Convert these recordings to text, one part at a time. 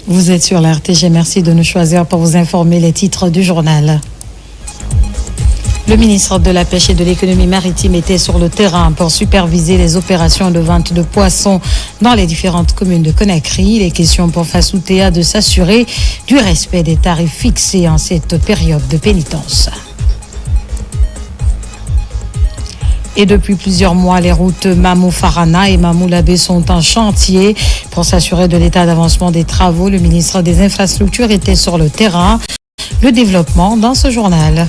Vous êtes sur la RTG, merci de nous choisir pour vous informer les titres du journal. Le ministre de la Pêche et de l'Économie maritime était sur le terrain pour superviser les opérations de vente de poissons dans les différentes communes de Conakry. Les questions pour Fassoutéa de s'assurer du respect des tarifs fixés en cette période de pénitence. Et depuis plusieurs mois, les routes Mamou-Farana et Mamou-Labé sont en chantier. Pour s'assurer de l'état d'avancement des travaux, le ministre des Infrastructures était sur le terrain. Le développement dans ce journal.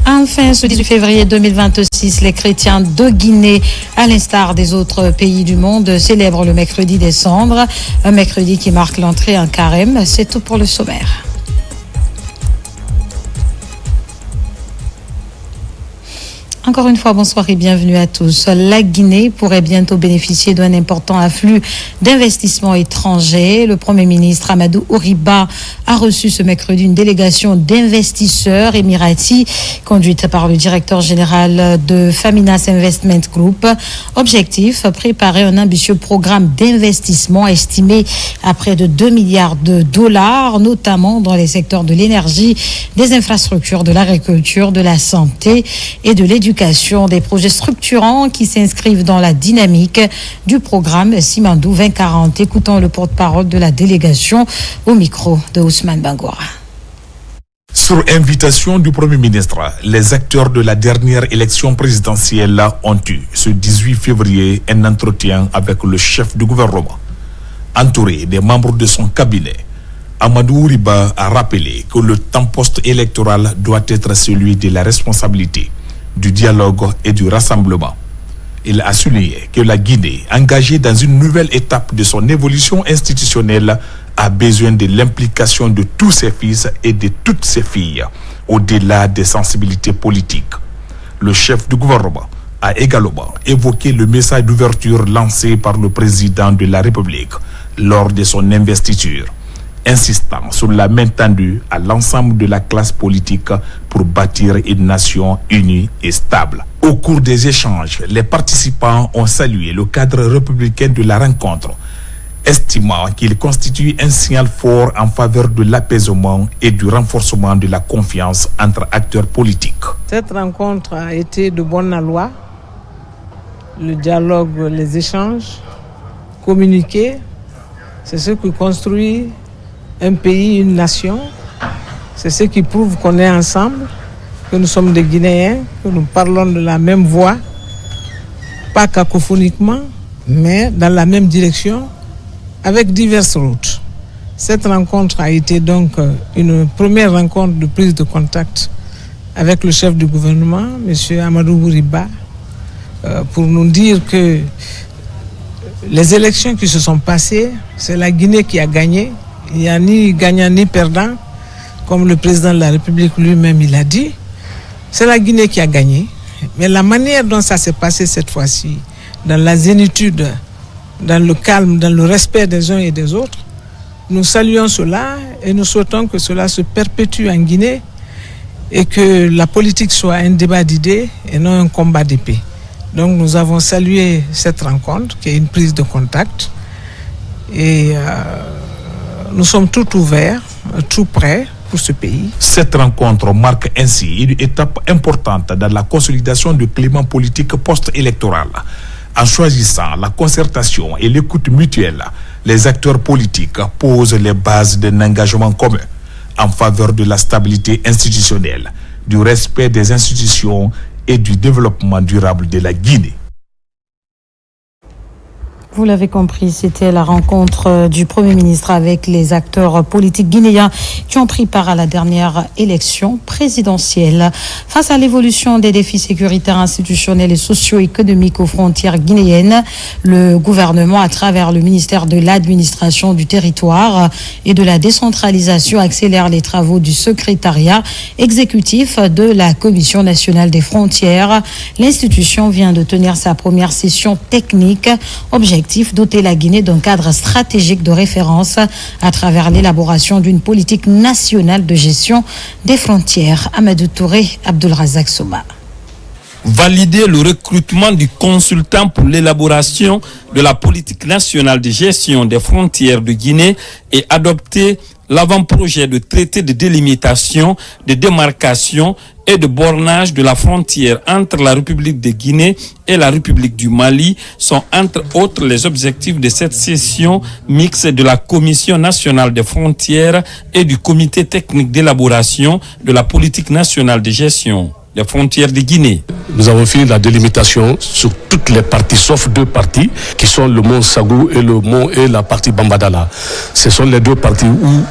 Enfin, ce 18 février 2026, les chrétiens de Guinée, à l'instar des autres pays du monde, célèbrent le mercredi des cendres, un mercredi qui marque l'entrée en carême. C'est tout pour le sommaire. Encore une fois, bonsoir et bienvenue à tous. La Guinée pourrait bientôt bénéficier d'un important afflux d'investissements étrangers. Le Premier ministre Amadou Ouriba a reçu ce mercredi une délégation d'investisseurs émiratis conduite par le directeur général de Faminas Investment Group. Objectif, préparer un ambitieux programme d'investissement estimé à près de 2 milliards de dollars, notamment dans les secteurs de l'énergie, des infrastructures, de l'agriculture, de la santé et de l'éducation. Des projets structurants qui s'inscrivent dans la dynamique du programme Simandou 2040. Écoutons le porte-parole de la délégation au micro de Ousmane Bangoura. Sur invitation du Premier ministre, les acteurs de la dernière élection présidentielle ont eu ce 18 février un entretien avec le chef du gouvernement. Entouré des membres de son cabinet, Amadou Ouriba a rappelé que le temps post-électoral doit être celui de la responsabilité, du dialogue et du rassemblement. Il a souligné que la Guinée, engagée dans une nouvelle étape de son évolution institutionnelle, a besoin de l'implication de tous ses fils et de toutes ses filles, au-delà des sensibilités politiques. Le chef du gouvernement a également évoqué le message d'ouverture lancé par le président de la République lors de son investiture, insistant sur la main tendue à l'ensemble de la classe politique pour bâtir une nation unie et stable. Au cours des échanges, les participants ont salué le cadre républicain de la rencontre, estimant qu'il constitue un signal fort en faveur de l'apaisement et du renforcement de la confiance entre acteurs politiques. Cette rencontre a été de bonne aloi. Le dialogue, les échanges, communiquer, c'est ce qui construit un pays, une nation. C'est ce qui prouve qu'on est ensemble, que nous sommes des Guinéens, que nous parlons de la même voix, pas cacophoniquement, mais dans la même direction, avec diverses routes. Cette rencontre a été donc une première rencontre de prise de contact avec le chef du gouvernement, M. Amadou Ouriba, pour nous dire que les élections qui se sont passées, c'est la Guinée qui a gagné. Il n'y a ni gagnant ni perdant, comme le président de la République lui-même il a dit. C'est la Guinée qui a gagné. Mais la manière dont ça s'est passé cette fois-ci, dans la zénitude, dans le calme, dans le respect des uns et des autres, nous saluons cela et nous souhaitons que cela se perpétue en Guinée et que la politique soit un débat d'idées et non un combat d'épée. Donc nous avons salué cette rencontre qui est une prise de contact et nous sommes tout ouverts, tout prêts pour ce pays. Cette rencontre marque ainsi une étape importante dans la consolidation du climat politique post-électoral. En choisissant la concertation et l'écoute mutuelle, les acteurs politiques posent les bases d'un engagement commun en faveur de la stabilité institutionnelle, du respect des institutions et du développement durable de la Guinée. Vous l'avez compris, c'était la rencontre du Premier ministre avec les acteurs politiques guinéens qui ont pris part à la dernière élection présidentielle. Face à l'évolution des défis sécuritaires, institutionnels et socio-économiques aux frontières guinéennes, le gouvernement, à travers le ministère de l'Administration du Territoire et de la Décentralisation, accélère les travaux du secrétariat exécutif de la Commission nationale des frontières. L'institution vient de tenir sa première session technique. Objectif objectif, doter la Guinée d'un cadre stratégique de référence à travers l'élaboration d'une politique nationale de gestion des frontières. Amadou Touré, Abdulrazak Souma. Valider le recrutement du consultant pour l'élaboration de la politique nationale de gestion des frontières de Guinée et adopter l'avant-projet de traité de délimitation, de démarcation et de bornage de la frontière entre la République de Guinée et la République du Mali sont entre autres les objectifs de cette session mixte de la Commission nationale des frontières et du Comité technique d'élaboration de la politique nationale de gestion des frontières de Guinée. Nous avons fini la délimitation sur toutes les parties, sauf deux parties, qui sont le mont Sagou et la partie Bambadala. Ce sont les deux parties où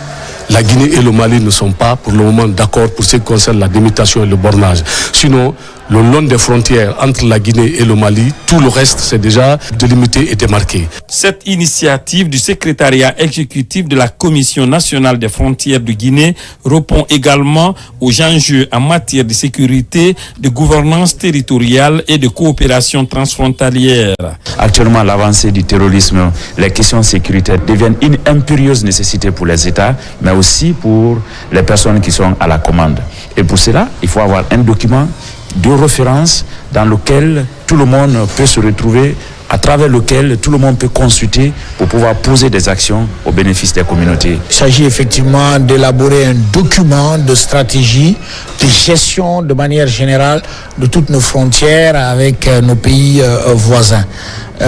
la Guinée et le Mali ne sont pas pour le moment d'accord pour ce qui concerne la délimitation et le bornage. Sinon, le long des frontières entre la Guinée et le Mali, tout le reste c'est déjà délimité et démarqué. Cette initiative du secrétariat exécutif de la Commission nationale des frontières de Guinée répond également aux enjeux en matière de sécurité, de gouvernance territoriale et de coopération transfrontalière. Actuellement, l'avancée du terrorisme, les questions sécuritaires deviennent une impérieuse nécessité pour les États, mais aussi pour les personnes qui sont à la commande. Et pour cela, il faut avoir un document de référence dans lequel tout le monde peut se retrouver, à travers lequel tout le monde peut consulter pour pouvoir poser des actions au bénéfice des communautés. Il s'agit effectivement d'élaborer un document de stratégie de gestion de manière générale de toutes nos frontières avec nos pays voisins.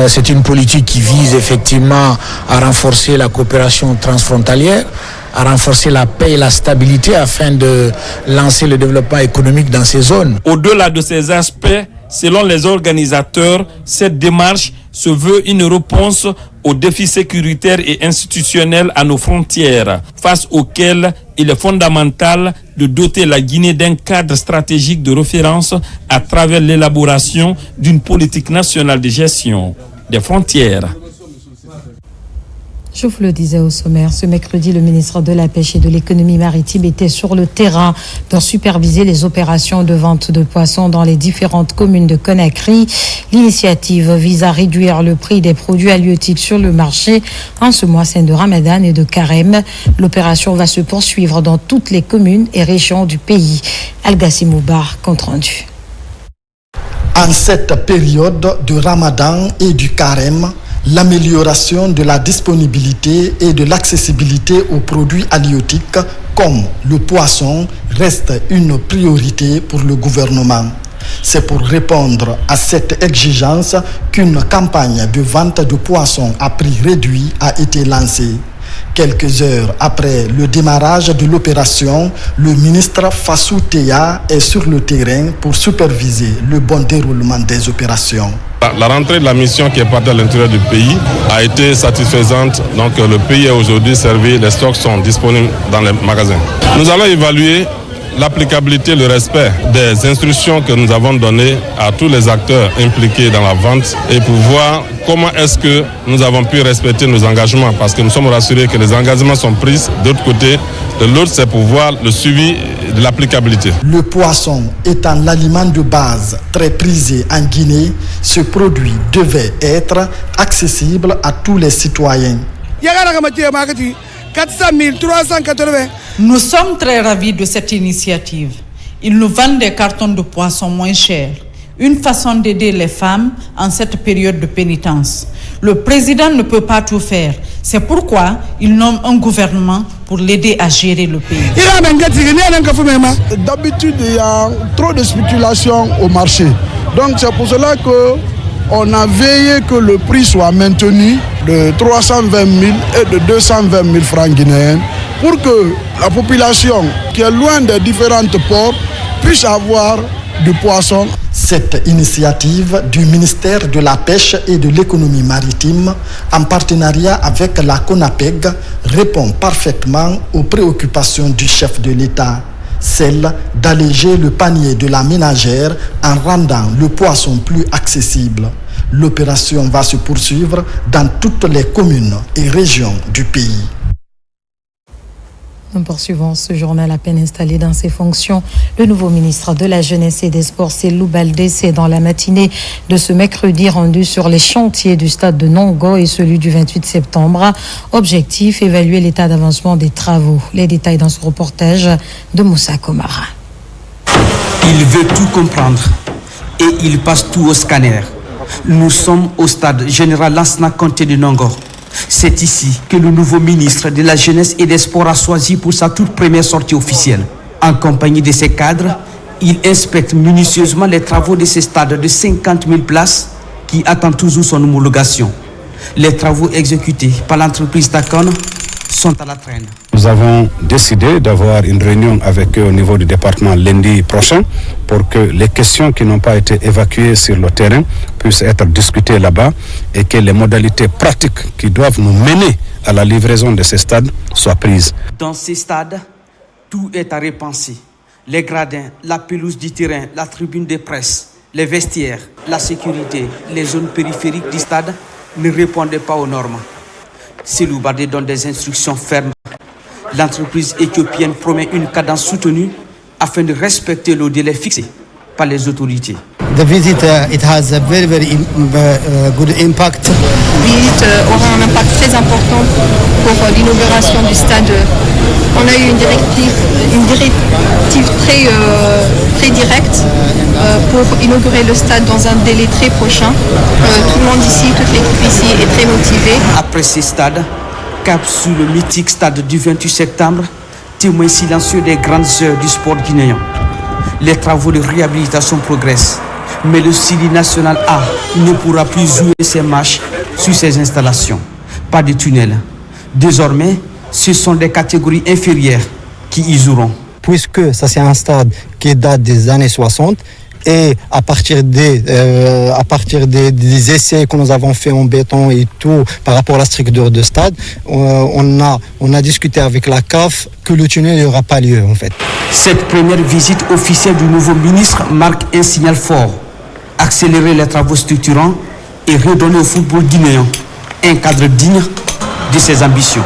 C'est une politique qui vise effectivement à renforcer la coopération transfrontalière, à renforcer la paix et la stabilité afin de lancer le développement économique dans ces zones. Au-delà de ces aspects, selon les organisateurs, cette démarche se veut une réponse aux défis sécuritaires et institutionnels à nos frontières, face auxquels il est fondamental de doter la Guinée d'un cadre stratégique de référence à travers l'élaboration d'une politique nationale de gestion des frontières. Je vous le disais au sommaire, ce mercredi, le ministre de la Pêche et de l'Économie maritime était sur le terrain pour superviser les opérations de vente de poissons dans les différentes communes de Conakry. L'initiative vise à réduire le prix des produits halieutiques sur le marché en ce mois saint de Ramadan et de Carême. L'opération va se poursuivre dans toutes les communes et régions du pays. Al-Gassim Moubar, compte rendu. En cette période de Ramadan et du Carême, l'amélioration de la disponibilité et de l'accessibilité aux produits halieutiques comme le poisson reste une priorité pour le gouvernement. C'est pour répondre à cette exigence qu'une campagne de vente de poissons à prix réduit a été lancée. Quelques heures après le démarrage de l'opération, le ministre Fassou Teya est sur le terrain pour superviser le bon déroulement des opérations. La rentrée de la mission qui est partie à l'intérieur du pays a été satisfaisante. Donc le pays est aujourd'hui servi, les stocks sont disponibles dans les magasins. Nous allons évaluer l'applicabilité, le respect des instructions que nous avons données à tous les acteurs impliqués dans la vente et pour voir comment est-ce que nous avons pu respecter nos engagements parce que nous sommes rassurés que les engagements sont pris. D'autre côté, de l'autre, c'est pour voir le suivi de l'applicabilité. Le poisson étant l'aliment de base très prisé en Guinée, ce produit devait être accessible à tous les citoyens. 400 000, 380. Nous sommes très ravis de cette initiative. Ils nous vendent des cartons de poissons moins chers. Une façon d'aider les femmes en cette période de pénitence. Le président ne peut pas tout faire. C'est pourquoi il nomme un gouvernement pour l'aider à gérer le pays. D'habitude, il y a trop de spéculation au marché. Donc c'est pour cela qu'on a veillé que le prix soit maintenu de 320 000 et de 220 000 francs guinéens pour que la population qui est loin des différentes ports puisse avoir du poisson. Cette initiative du ministère de la Pêche et de l'Économie maritime, en partenariat avec la CONAPEG, répond parfaitement aux préoccupations du chef de l'État. Celle d'alléger le panier de la ménagère en rendant le poisson plus accessible. L'opération va se poursuivre dans toutes les communes et régions du pays. Nous poursuivons ce journal à peine installé dans ses fonctions. Le nouveau ministre de la Jeunesse et des Sports, Cellou Baldé, s'est dans la matinée de ce mercredi rendu sur les chantiers du stade de Nongo et celui du 28 septembre. Objectif, évaluer l'état d'avancement des travaux. Les détails dans ce reportage de Moussa Komara. Il veut tout comprendre et il passe tout au scanner. Nous sommes au stade général Lansana Conté de Nongo. C'est ici que le nouveau ministre de la Jeunesse et des Sports a choisi pour sa toute première sortie officielle. En compagnie de ses cadres, il inspecte minutieusement les travaux de ce stade de 50 000 places qui attend toujours son homologation. Les travaux exécutés par l'entreprise Takon sont à la traîne. Nous avons décidé d'avoir une réunion avec eux au niveau du département lundi prochain pour que les questions qui n'ont pas été évacuées sur le terrain puissent être discutées là-bas et que les modalités pratiques qui doivent nous mener à la livraison de ces stades soient prises. Dans ces stades, tout est à repenser. Les gradins, la pelouse du terrain, la tribune de presse, les vestiaires, la sécurité, les zones périphériques du stade ne répondaient pas aux normes. Cellou Baldé donne des instructions fermes. L'entreprise éthiopienne promet une cadence soutenue afin de respecter le délai fixé par les autorités. The visit it has a very good impact. La visite aura un impact très important pour l'inauguration du stade. On a eu une directive très directe pour inaugurer le stade dans un délai très prochain. Tout le monde ici, toute l'équipe ici est très motivée. Après ces stades, cap sur le mythique stade du 28 septembre, témoin silencieux des grandes heures du sport guinéen. Les travaux de réhabilitation progressent, mais le Sili National A ne pourra plus jouer ses matchs sur ces installations. Pas de tunnel. Désormais, ce sont des catégories inférieures qui y joueront. Puisque ça c'est un stade qui date des années 60 et à partir des essais que nous avons fait en béton et tout par rapport à la structure de stade, on a discuté avec la CAF que le tunnel n'aura pas lieu en fait. Cette première visite officielle du nouveau ministre marque un signal fort. Accélérer les travaux structurants et redonner au football guinéen un cadre digne de ses ambitions.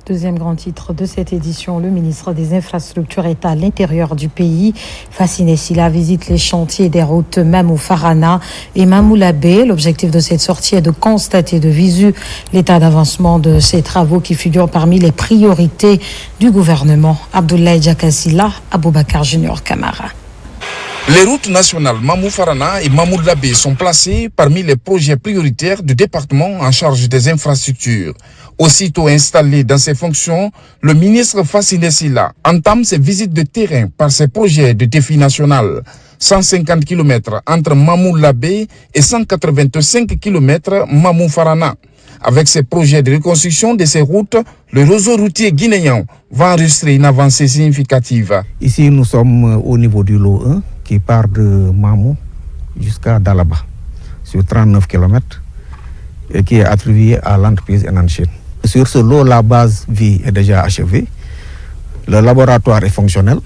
Deuxième grand titre de cette édition, le ministre des Infrastructures est à l'intérieur du pays. Fassine Silla visite les chantiers des routes Mamou-Farana et Mamou-Labé. L'objectif de cette sortie est de constater de visu l'état d'avancement de ces travaux qui figurent parmi les priorités du gouvernement. Abdoulaye Djakassila, Aboubakar Junior Camara. Les routes nationales Mamou-Farana et Mamou-Labé sont placées parmi les projets prioritaires du département en charge des infrastructures. Aussitôt installé dans ses fonctions, le ministre Fassine Silla entame ses visites de terrain par ses projets de défi national. 150 km entre Mamou-Labé et 185 km Mamou-Farana. Avec ces projets de reconstruction de ces routes, le réseau routier guinéen va enregistrer une avancée significative. Ici, nous sommes au niveau du lot 1 qui part de Mamou jusqu'à Dalaba, sur 39 km, et qui est attribué à l'entreprise Enanchine. Sur ce lot, la base vie est déjà achevée. Le laboratoire est fonctionnel.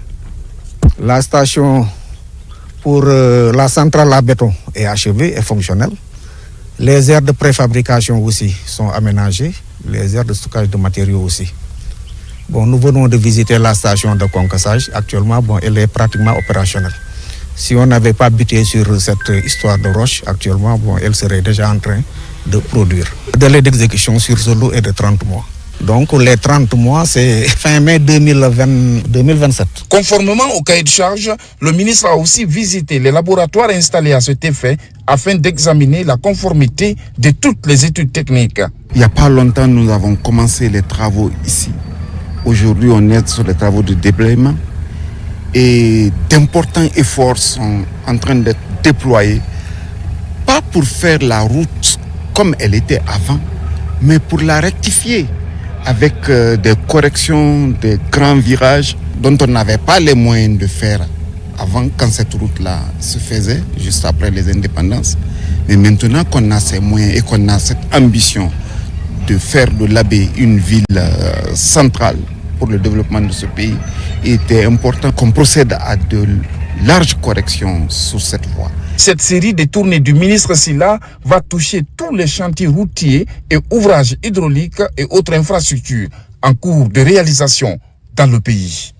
La station pour la centrale à béton est achevée et fonctionnelle. Les aires de préfabrication aussi sont aménagées. Les aires de stockage de matériaux aussi. Bon, nous venons de visiter la station de concassage. Actuellement, elle est pratiquement opérationnelle. Si on n'avait pas buté sur cette histoire de roche, actuellement, elle serait déjà en train de produire. Le délai d'exécution sur ce lot est de 30 mois. Donc les 30 mois, c'est fin mai 2027. Conformément au cahier de charge, le ministre a aussi visité les laboratoires installés à cet effet afin d'examiner la conformité de toutes les études techniques. Il n'y a pas longtemps, nous avons commencé les travaux ici. Aujourd'hui, on est sur les travaux de déblayement et d'importants efforts sont en train d'être déployés, pas pour faire la route comme elle était avant, mais pour la rectifier avec des corrections, des grands virages dont on n'avait pas les moyens de faire avant quand cette route-là se faisait, juste après les indépendances. Mais maintenant qu'on a ces moyens et qu'on a cette ambition de faire de Labé une ville centrale pour le développement de ce pays, il était important qu'on procède à de larges corrections sur cette voie. Cette série de tournées du ministre Silla va toucher tous les chantiers routiers et ouvrages hydrauliques et autres infrastructures en cours de réalisation dans le pays.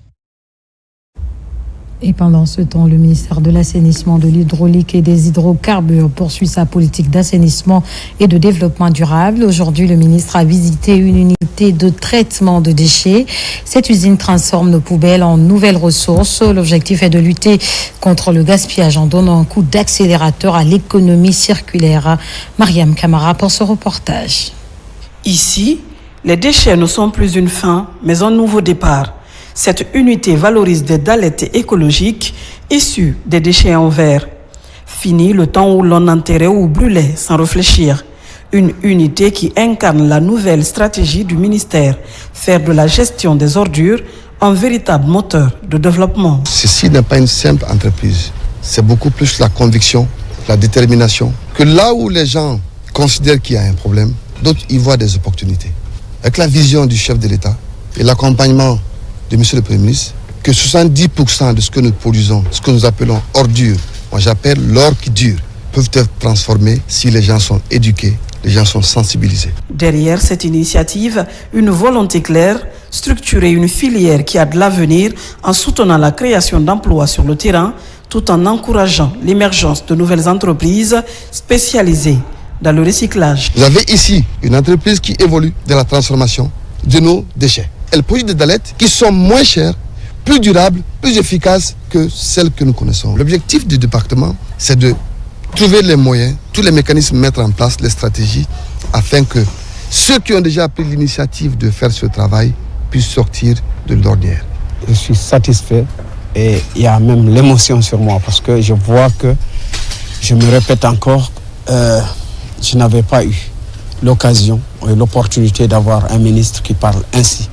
Et pendant ce temps, le ministère de l'Assainissement, de l'Hydraulique et des Hydrocarbures poursuit sa politique d'assainissement et de développement durable. Aujourd'hui, le ministre a visité une unité de traitement de déchets. Cette usine transforme nos poubelles en nouvelles ressources. L'objectif est de lutter contre le gaspillage en donnant un coup d'accélérateur à l'économie circulaire. Mariam Kamara pour ce reportage. Ici, les déchets ne sont plus une fin, mais un nouveau départ. Cette unité valorise des dallettes écologiques issues des déchets en verre. Fini le temps où l'on enterrait ou brûlait sans réfléchir. Une unité qui incarne la nouvelle stratégie du ministère, faire de la gestion des ordures un véritable moteur de développement. Ceci n'est pas une simple entreprise. C'est beaucoup plus la conviction, la détermination. Que là où les gens considèrent qu'il y a un problème, d'autres y voient des opportunités. Avec la vision du chef de l'État et l'accompagnement de M. le Premier ministre, que 70% de ce que nous produisons, ce que nous appelons ordures, moi j'appelle l'or qui dure, peuvent être transformés si les gens sont éduqués, les gens sont sensibilisés. Derrière cette initiative, une volonté claire, structurer une filière qui a de l'avenir en soutenant la création d'emplois sur le terrain, tout en encourageant l'émergence de nouvelles entreprises spécialisées dans le recyclage. Vous avez ici une entreprise qui évolue dans la transformation de nos déchets. Elle produit des dallettes qui sont moins chères, plus durables, plus efficaces que celles que nous connaissons. L'objectif du département, c'est de trouver les moyens, tous les mécanismes, mettre en place les stratégies afin que ceux qui ont déjà pris l'initiative de faire ce travail puissent sortir de l'ordinaire. Je suis satisfait et il y a même l'émotion sur moi parce que je vois que, je me répète encore, je n'avais pas eu l'occasion et l'opportunité d'avoir un ministre qui parle ainsi.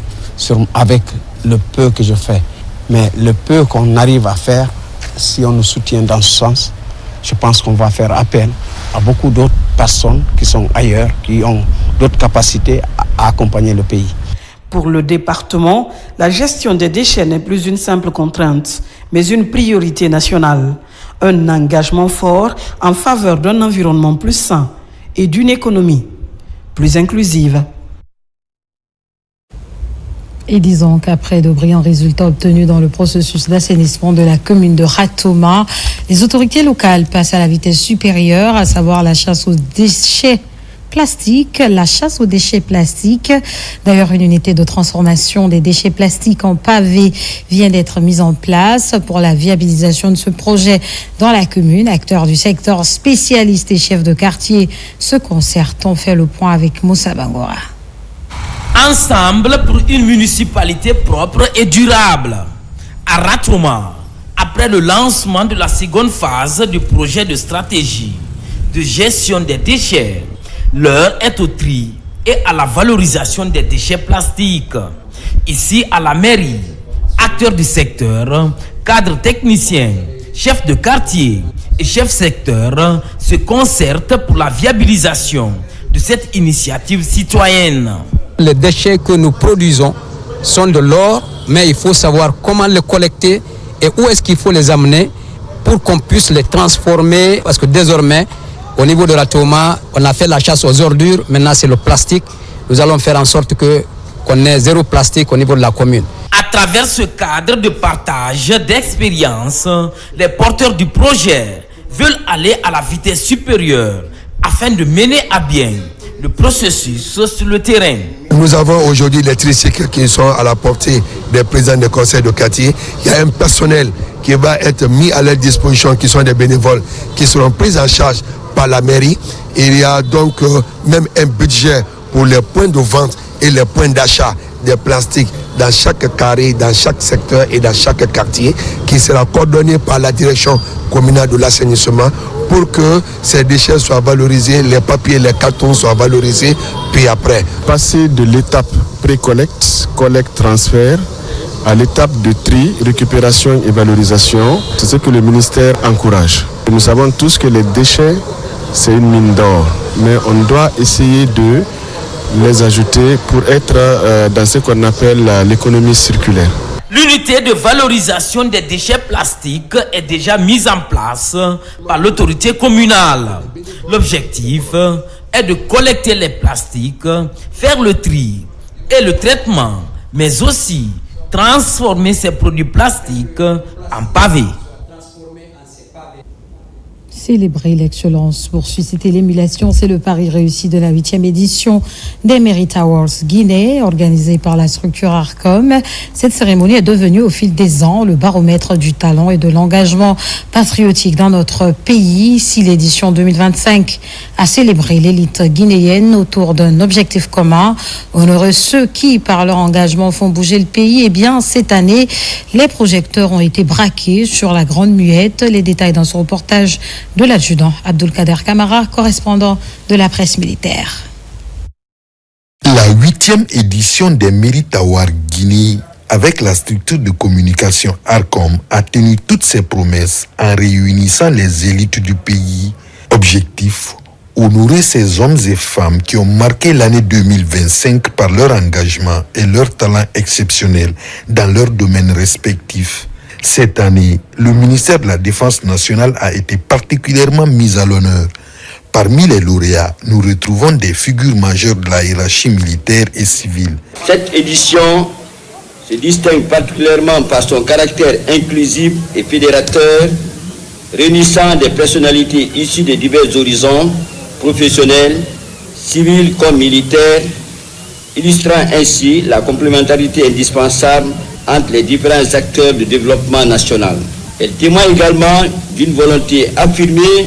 Avec le peu que je fais. Mais le peu qu'on arrive à faire, si on nous soutient dans ce sens, je pense qu'on va faire appel à beaucoup d'autres personnes qui sont ailleurs, qui ont d'autres capacités à accompagner le pays. Pour le département, la gestion des déchets n'est plus une simple contrainte, mais une priorité nationale. Un engagement fort en faveur d'un environnement plus sain et d'une économie plus inclusive. Et disons qu'après de brillants résultats obtenus dans le processus d'assainissement de la commune de Ratoma, les autorités locales passent à la vitesse supérieure, à savoir la chasse aux déchets plastiques. D'ailleurs, une unité de transformation des déchets plastiques en pavés vient d'être mise en place pour la viabilisation de ce projet dans la commune. Acteurs du secteur, spécialistes et chefs de quartier se concertent. On fait le point avec Moussa Bangora. Ensemble pour une municipalité propre et durable. À Ratoma, après le lancement de la seconde phase du projet de stratégie de gestion des déchets, l'heure est au tri et à la valorisation des déchets plastiques. Ici à la mairie, acteurs du secteur, cadres techniciens, chefs de quartier et chefs secteur se concertent pour la viabilisation de cette initiative citoyenne. Les déchets que nous produisons sont de l'or, mais il faut savoir comment les collecter et où est-ce qu'il faut les amener pour qu'on puisse les transformer. Parce que désormais, au niveau de Ratoma, on a fait la chasse aux ordures, maintenant c'est le plastique. Nous allons faire en sorte qu'on ait zéro plastique au niveau de la commune. À travers ce cadre de partage d'expériences, les porteurs du projet veulent aller à la vitesse supérieure afin de mener à bien le processus sur le terrain. Nous avons aujourd'hui les tricycles qui sont à la portée des présidents des conseils de quartier. Il y a un personnel qui va être mis à leur disposition, qui sont des bénévoles, qui seront pris en charge par la mairie. Et il y a donc même un budget pour les points de vente et les points d'achat des plastiques dans chaque carré, dans chaque secteur et dans chaque quartier, qui sera coordonné par la direction communale de l'assainissement pour que ces déchets soient valorisés, les papiers, les cartons soient valorisés, puis après. Passer de l'étape pré-collecte, collecte, transfert, à l'étape de tri, récupération et valorisation, c'est ce que le ministère encourage. Nous savons tous que les déchets, c'est une mine d'or, mais on doit essayer de les ajouter pour être dans ce qu'on appelle l'économie circulaire. L'unité de valorisation des déchets plastiques est déjà mise en place par l'autorité communale. L'objectif est de collecter les plastiques, faire le tri et le traitement, mais aussi transformer ces produits plastiques en pavés. Célébrer l'excellence pour susciter l'émulation, c'est le pari réussi de la 8e édition des Merit Awards Guinée, organisée par la structure ARCOM. Cette cérémonie est devenue au fil des ans le baromètre du talent et de l'engagement patriotique dans notre pays. Si l'édition 2025 a célébré l'élite guinéenne autour d'un objectif commun, honorer ceux qui, par leur engagement, font bouger le pays, eh bien, cette année, les projecteurs ont été braqués sur la Grande Muette. Les détails dans ce reportage de l'adjudant Abdulkader Kamara, correspondant de la presse militaire. La 8e édition des Merit Awards Guinée, avec la structure de communication ARCOM, a tenu toutes ses promesses en réunissant les élites du pays. Objectif: honorer ces hommes et femmes qui ont marqué l'année 2025 par leur engagement et leur talent exceptionnel dans leurs domaines respectifs. Cette année, le ministère de la Défense nationale a été particulièrement mis à l'honneur. Parmi les lauréats, nous retrouvons des figures majeures de la hiérarchie militaire et civile. Cette édition se distingue particulièrement par son caractère inclusif et fédérateur, réunissant des personnalités issues de divers horizons, professionnels, civils comme militaires, illustrant ainsi la complémentarité indispensable entre les différents acteurs du développement national. Elle témoigne également d'une volonté affirmée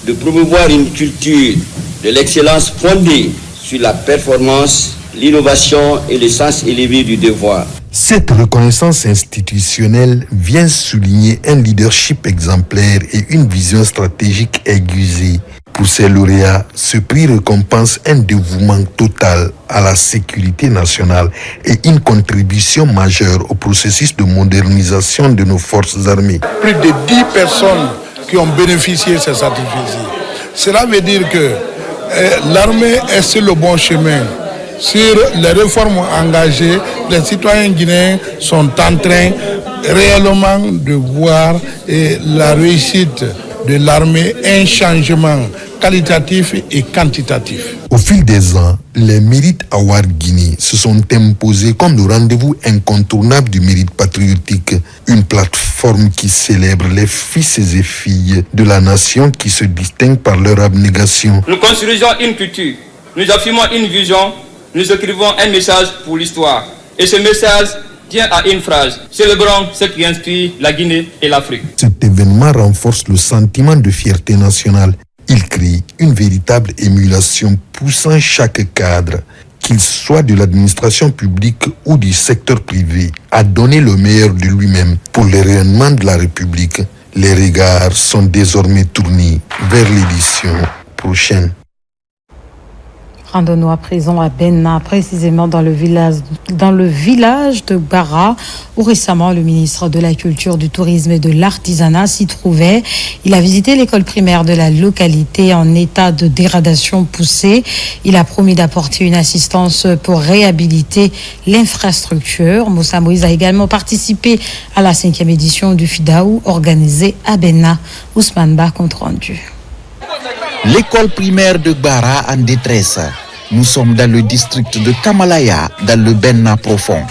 de promouvoir une culture de l'excellence fondée sur la performance, l'innovation et le sens élevé du devoir. Cette reconnaissance institutionnelle vient souligner un leadership exemplaire et une vision stratégique aiguisée. Pour ces lauréats, ce prix récompense un dévouement total à la sécurité nationale et une contribution majeure au processus de modernisation de nos forces armées. Plus de 10 personnes qui ont bénéficié de ces sacrifices. Cela veut dire que l'armée est sur le bon chemin. Sur les réformes engagées, les citoyens guinéens sont en train réellement de voir la réussite de l'armée, un changement qualitatif et quantitatif. Au fil des ans, les Merit Awards Guinée se sont imposés comme le rendez-vous incontournable du mérite patriotique, une plateforme qui célèbre les fils et filles de la nation qui se distinguent par leur abnégation. Nous construisons une culture, nous affirmons une vision, nous écrivons un message pour l'histoire. Et ce message tient à une phrase: célébrons ce qui inspire la Guinée et l'Afrique. Cet événement renforce le sentiment de fierté nationale. Il crée une véritable émulation poussant chaque cadre, qu'il soit de l'administration publique ou du secteur privé, à donner le meilleur de lui-même pour le rayonnement de la République. Les regards sont désormais tournés vers l'édition prochaine. Rendons-nous à présent à Benna, précisément dans le village de Bara, où récemment le ministre de la Culture, du Tourisme et de l'Artisanat s'y trouvait. Il a visité l'école primaire de la localité en état de dégradation poussée. Il a promis d'apporter une assistance pour réhabiliter l'infrastructure. Moussa Moïse a également participé à la 5e édition du FIDAO organisée à Benna. Ousmane Ba, compte rendu. L'école primaire de Bara en détresse. Nous sommes dans le district de Kamalaya, dans le Benna profond.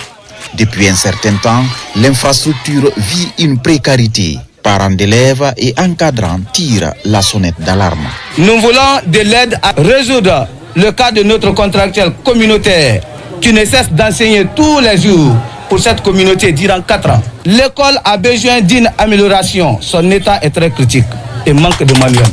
Depuis un certain temps, l'infrastructure vit une précarité. Parents d'élèves et encadrants tirent la sonnette d'alarme. Nous voulons de l'aide à résoudre le cas de notre contractuel communautaire qui ne cesse d'enseigner tous les jours pour cette communauté durant 4 ans. L'école a besoin d'une amélioration. Son état est très critique et manque de manuels.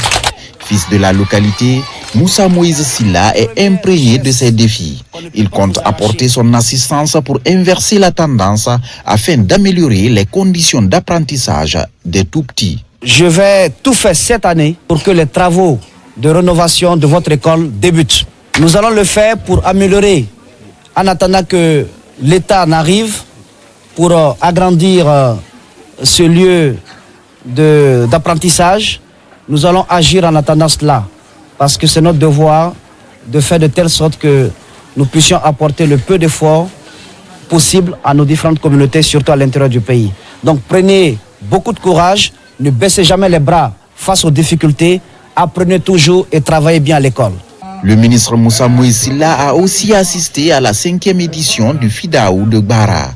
Fils de la localité, Moussa Moïse Silla est imprégné de ces défis. Il compte apporter son assistance pour inverser la tendance afin d'améliorer les conditions d'apprentissage des tout-petits. Je vais tout faire cette année pour que les travaux de rénovation de votre école débutent. Nous allons le faire pour améliorer, en attendant que l'État n'arrive, pour agrandir ce lieu d'apprentissage. Nous allons agir en attendant cela, parce que c'est notre devoir de faire de telle sorte que nous puissions apporter le peu d'efforts possible à nos différentes communautés, surtout à l'intérieur du pays. Donc prenez beaucoup de courage, ne baissez jamais les bras face aux difficultés, apprenez toujours et travaillez bien à l'école. Le ministre Moussa Mouessila a aussi assisté à la 5e édition du Fidaou de Gbara,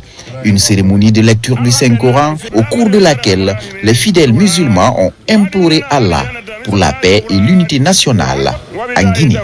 une cérémonie de lecture du Saint-Coran au cours de laquelle les fidèles musulmans ont imploré Allah pour la paix et l'unité nationale en Guinée.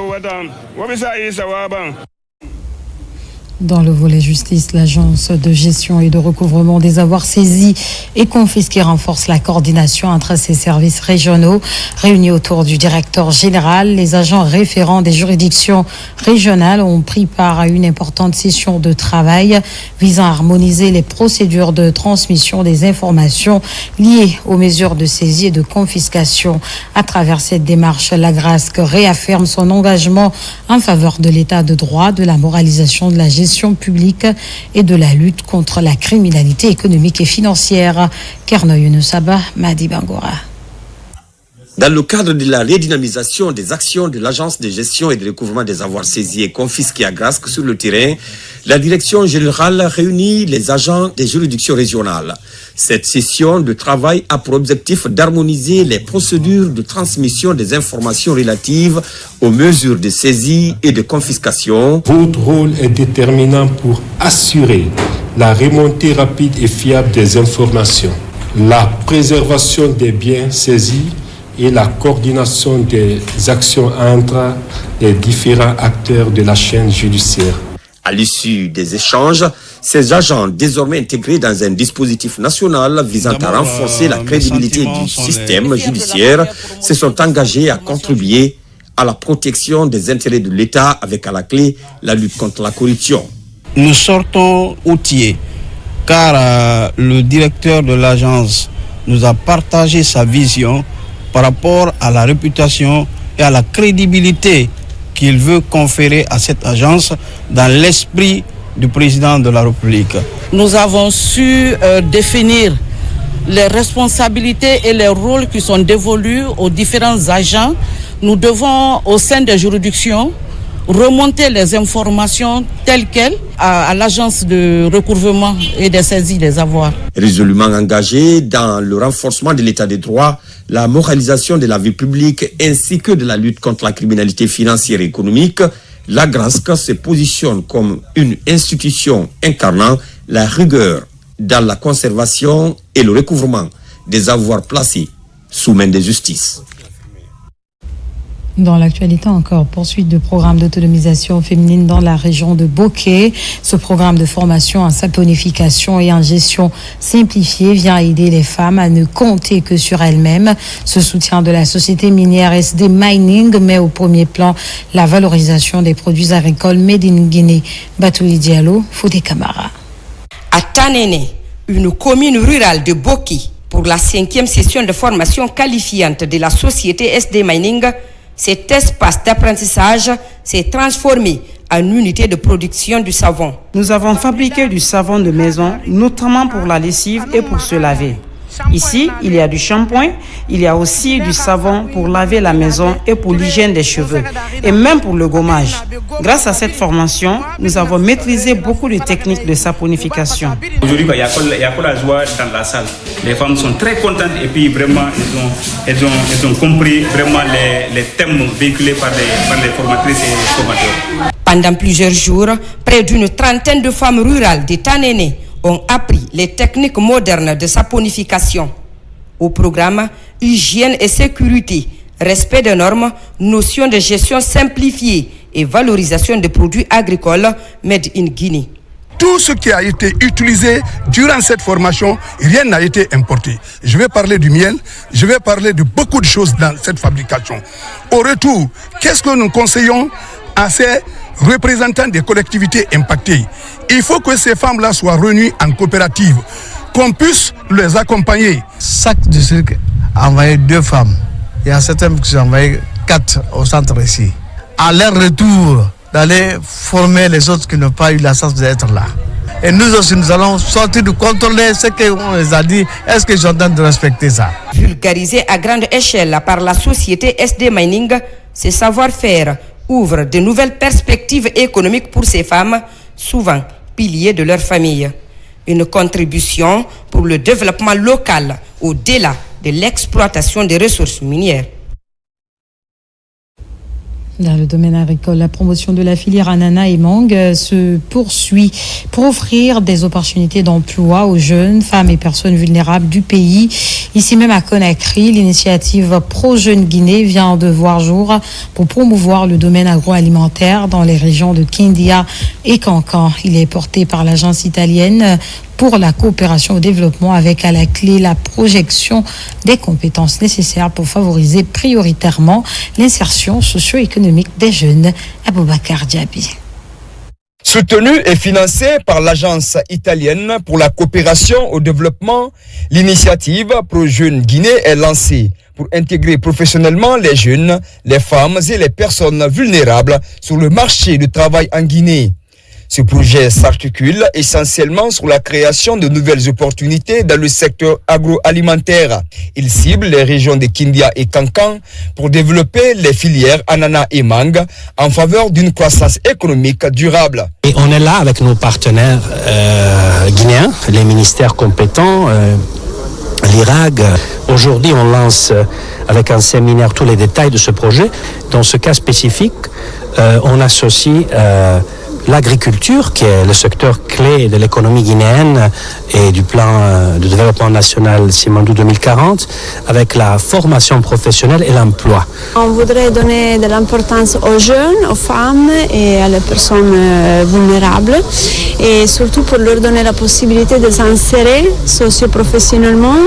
Dans le volet justice, l'agence de gestion et de recouvrement des avoirs saisis et confisqués renforce la coordination entre ses services régionaux. Réunis autour du directeur général, les agents référents des juridictions régionales ont pris part à une importante session de travail visant à harmoniser les procédures de transmission des informations liées aux mesures de saisie et de confiscation. À travers cette démarche, l'AGRASC réaffirme son engagement en faveur de l'état de droit, de la moralisation de la gestion publique et de la lutte contre la criminalité économique et financière. Kernoy Nusaba, Madi Bangora. Dans le cadre de la redynamisation des actions de l'Agence de gestion et de recouvrement des avoirs saisis et confisqués à Grasque sur le terrain, la direction générale réunit les agents des juridictions régionales. Cette session de travail a pour objectif d'harmoniser les procédures de transmission des informations relatives aux mesures de saisie et de confiscation. Votre rôle est déterminant pour assurer la remontée rapide et fiable des informations, la préservation des biens saisis et la coordination des actions entre les différents acteurs de la chaîne judiciaire. À l'issue des échanges, ces agents, désormais intégrés dans un dispositif national visant à renforcer la crédibilité du système judiciaire, se sont engagés à contribuer à la protection des intérêts de l'État avec à la clé la lutte contre la corruption. Nous sortons outillés car le directeur de l'agence nous a partagé sa vision par rapport à la réputation et à la crédibilité qu'il veut conférer à cette agence dans l'esprit du président de la République. Nous avons su définir les responsabilités et les rôles qui sont dévolus aux différents agents. Nous devons, au sein des juridictions, remonter les informations telles quelles à l'agence de recouvrement et de saisie des avoirs. Résolument engagé dans le renforcement de l'état de droit, la moralisation de la vie publique ainsi que de la lutte contre la criminalité financière et économique, l'AGRASC se positionne comme une institution incarnant la rigueur dans la conservation et le recouvrement des avoirs placés sous main de justice. Dans l'actualité encore, poursuite de programme d'autonomisation féminine dans la région de Bokeh. Ce programme de formation en saponification et en gestion simplifiée vient aider les femmes à ne compter que sur elles-mêmes. Ce soutien de la société minière SD Mining met au premier plan la valorisation des produits agricoles made in Guinée. Batouli Diallo, Fodé Camara. À Tanene, une commune rurale de Bokeh, pour la 5e session de formation qualifiante de la société SD Mining, cet espace d'apprentissage s'est transformé en unité de production du savon. Nous avons fabriqué du savon de maison, notamment pour la lessive et pour se laver. Ici, il y a du shampoing, il y a aussi du savon pour laver la maison et pour l'hygiène des cheveux, et même pour le gommage. Grâce à cette formation, nous avons maîtrisé beaucoup de techniques de saponification. Aujourd'hui, il y a la joie dans la salle. Les femmes sont très contentes et puis vraiment, elles ont compris vraiment les thèmes véhiculés par les formatrices et formateurs. Pendant plusieurs jours, près d'une trentaine de femmes rurales de Tanene ont appris les techniques modernes de saponification. Au programme, hygiène et sécurité, respect des normes, notion de gestion simplifiée et valorisation des produits agricoles made in Guinée. Tout ce qui a été utilisé durant cette formation, rien n'a été importé. Je vais parler du miel, je vais parler de beaucoup de choses dans cette fabrication. Au retour, qu'est-ce que nous conseillons à ces représentants des collectivités impactées? Il faut que ces femmes-là soient réunies en coopérative, qu'on puisse les accompagner. Chaque district a envoyé 2 femmes. Il y a certaines qui ont envoyé 4 au centre ici. À leur retour, d'aller former les autres qui n'ont pas eu la chance d'être là. Et nous aussi, nous allons sortir de contrôler ce qu'on les a dit. Est-ce qu'ils sont en train de respecter ça? Vulgarisé à grande échelle par la société SD Mining, ce savoir-faire ouvre de nouvelles perspectives économiques pour ces femmes, souvent piliers de leur famille. Une contribution pour le développement local au-delà de l'exploitation des ressources minières. Dans le domaine agricole, la promotion de la filière ananas et mangue se poursuit pour offrir des opportunités d'emploi aux jeunes, femmes et personnes vulnérables du pays. Ici même à Conakry, l'initiative Pro-Jeunes Guinée vient de voir jour pour promouvoir le domaine agroalimentaire dans les régions de Kindia et Kankan. Il est porté par l'agence italienne pour la coopération au développement avec à la clé la projection des compétences nécessaires pour favoriser prioritairement l'insertion socio-économique des jeunes. Aboubakar Diaby. Soutenu et financé par l'agence italienne pour la coopération au développement, l'initiative Pro-Jeunes Guinée est lancée pour intégrer professionnellement les jeunes, les femmes et les personnes vulnérables sur le marché du travail en Guinée. Ce projet s'articule essentiellement sur la création de nouvelles opportunités dans le secteur agroalimentaire. Il cible les régions de Kindia et Kankan pour développer les filières ananas et mangue en faveur d'une croissance économique durable. Et on est là avec nos partenaires guinéens, les ministères compétents, l'IRAG. Aujourd'hui, on lance avec un séminaire tous les détails de ce projet. Dans ce cas spécifique, on associe l'agriculture, qui est le secteur clé de l'économie guinéenne et du plan de développement national Simandou 2040, avec la formation professionnelle et l'emploi. On voudrait donner de l'importance aux jeunes, aux femmes et à les personnes vulnérables, et surtout pour leur donner la possibilité de s'insérer socio-professionnellement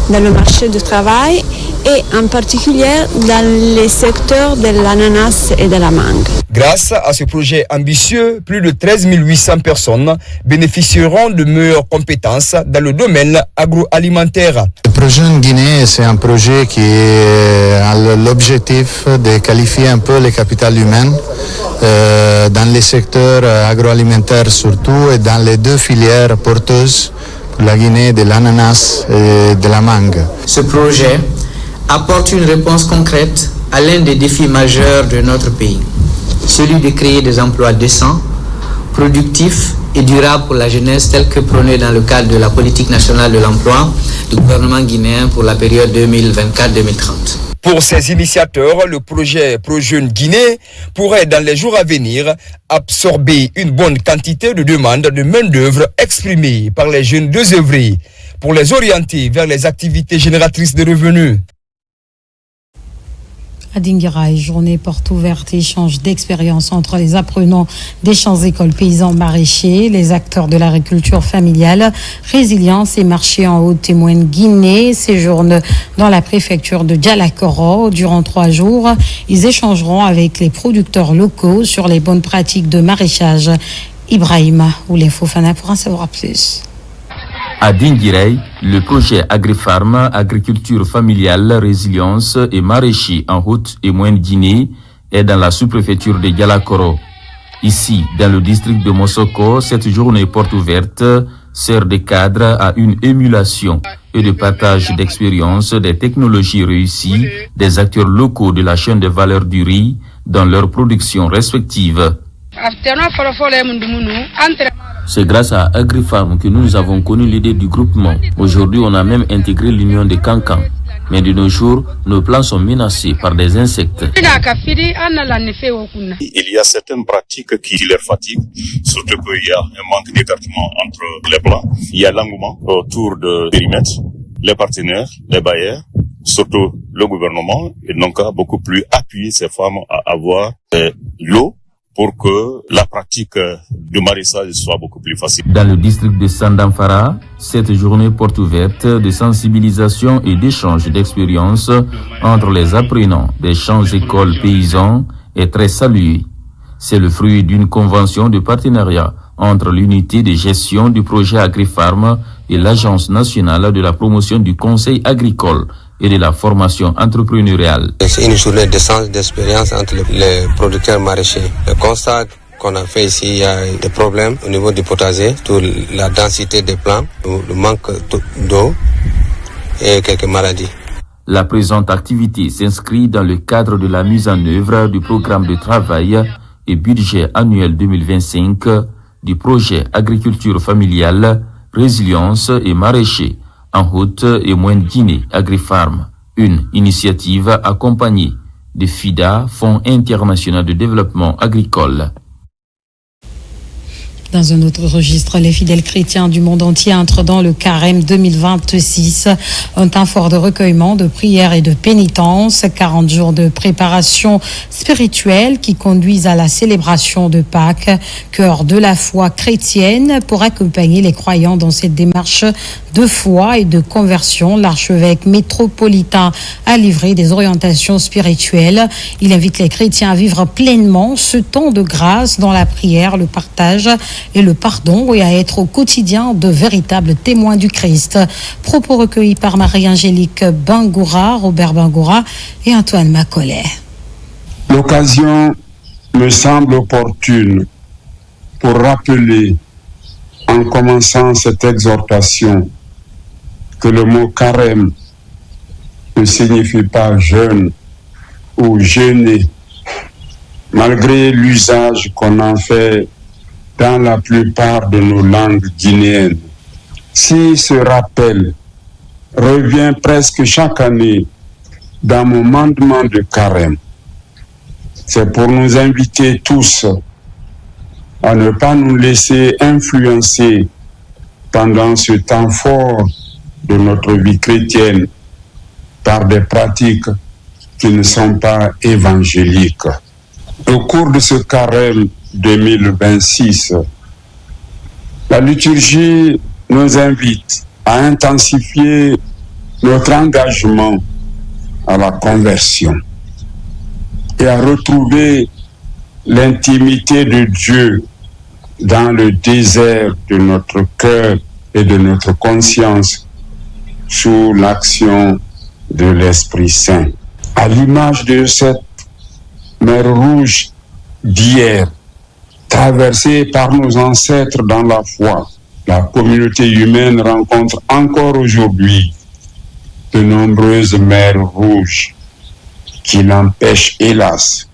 dans le marché du travail et en particulier dans les secteurs de l'ananas et de la mangue. Grâce à ce projet ambitieux, plus de 13 800 personnes bénéficieront de meilleures compétences dans le domaine agroalimentaire. Le projet en Guinée, c'est un projet qui a l'objectif de qualifier un peu les capitales humaines dans les secteurs agroalimentaires surtout et dans les deux filières porteuses pour la Guinée de l'ananas et de la mangue. Ce projet apporte une réponse concrète à l'un des défis majeurs de notre pays, celui de créer des emplois décents, productifs et durables pour la jeunesse, tel que prôné dans le cadre de la politique nationale de l'emploi du gouvernement guinéen pour la période 2024-2030. Pour ces initiateurs, le projet Pro-Jeunes Guinée pourrait dans les jours à venir absorber une bonne quantité de demandes de main-d'œuvre exprimées par les jeunes désœuvrés pour les orienter vers les activités génératrices de revenus. À Dinguiraï, journée porte ouverte et échange d'expériences entre les apprenants des champs-écoles paysans maraîchers, les acteurs de l'agriculture familiale, résilience et marché en haut témoin de Guinée séjournent dans la préfecture de Dialakoro. Durant 3 jours, ils échangeront avec les producteurs locaux sur les bonnes pratiques de maraîchage. Ibrahima ou l'Infofana pour en savoir plus. À Dinguiraï, le projet AgriFarm, agriculture familiale, résilience et maraîcher en Haute et Moyenne Guinée est dans la sous-préfecture de Dialakoro. Ici, dans le district de Mosoko, cette journée porte ouverte sert de cadre à une émulation et de partage d'expériences des technologies réussies des acteurs locaux de la chaîne de valeur du riz dans leurs productions respectives. C'est grâce à AgriFarm que nous avons connu l'idée du groupement. Aujourd'hui, on a même intégré l'union de Kankan. Mais de nos jours, nos plans sont menacés par des insectes. Il y a certaines pratiques qui les fatiguent, surtout qu'il y a un manque d'écartement entre les plans. Il y a l'engouement autour de périmètre. Les partenaires, les bailleurs, surtout le gouvernement, et donc a beaucoup plus appuyé ces femmes à avoir l'eau pour que la pratique du maraîchage soit beaucoup plus facile. Dans le district de Sandamfara, cette journée porte ouverte de sensibilisation et d'échange d'expériences entre les apprenants des champs-écoles paysans est très saluée. C'est le fruit d'une convention de partenariat entre l'unité de gestion du projet AgriFarm et l'Agence nationale de la promotion du conseil agricole et de la formation entrepreneuriale. C'est une journée d'échange d'expérience entre les producteurs maraîchers. Le constat qu'on a fait ici, il y a des problèmes au niveau du potager, toute la densité des plants, le manque d'eau et quelques maladies. La présente activité s'inscrit dans le cadre de la mise en œuvre du programme de travail et budget annuel 2025 du projet agriculture familiale, résilience et maraîcher en Haute et Moyenne Guinée AgriFarm, une initiative accompagnée de FIDA, Fonds international de développement agricole. Dans un autre registre, les fidèles chrétiens du monde entier entrent dans le carême 2026, un temps fort de recueillement, de prière et de pénitence, 40 jours de préparation spirituelle qui conduisent à la célébration de Pâques, cœur de la foi chrétienne. Pour accompagner les croyants dans cette démarche de foi et de conversion, l'archevêque métropolitain a livré des orientations spirituelles. Il invite les chrétiens à vivre pleinement ce temps de grâce dans la prière, le partage et le pardon, et à être au quotidien de véritables témoins du Christ. Propos recueillis par Marie-Angélique Bangoura, Robert Bangoura et Antoine Macaulay. L'occasion me semble opportune pour rappeler, en commençant cette exhortation, que le mot carême ne signifie pas jeûne ou jeûner, malgré l'usage qu'on en fait dans la plupart de nos langues guinéennes. Si ce rappel revient presque chaque année dans mon mandement de carême, c'est pour nous inviter tous à ne pas nous laisser influencer pendant ce temps fort de notre vie chrétienne par des pratiques qui ne sont pas évangéliques. Au cours de ce carême 2026, la liturgie nous invite à intensifier notre engagement à la conversion et à retrouver l'intimité de Dieu dans le désert de notre cœur et de notre conscience sous l'action de l'Esprit Saint. À l'image de cette mer Rouge d'hier, traversée par nos ancêtres dans la foi, la communauté humaine rencontre encore aujourd'hui de nombreuses mers rouges qui l'empêchent, hélas,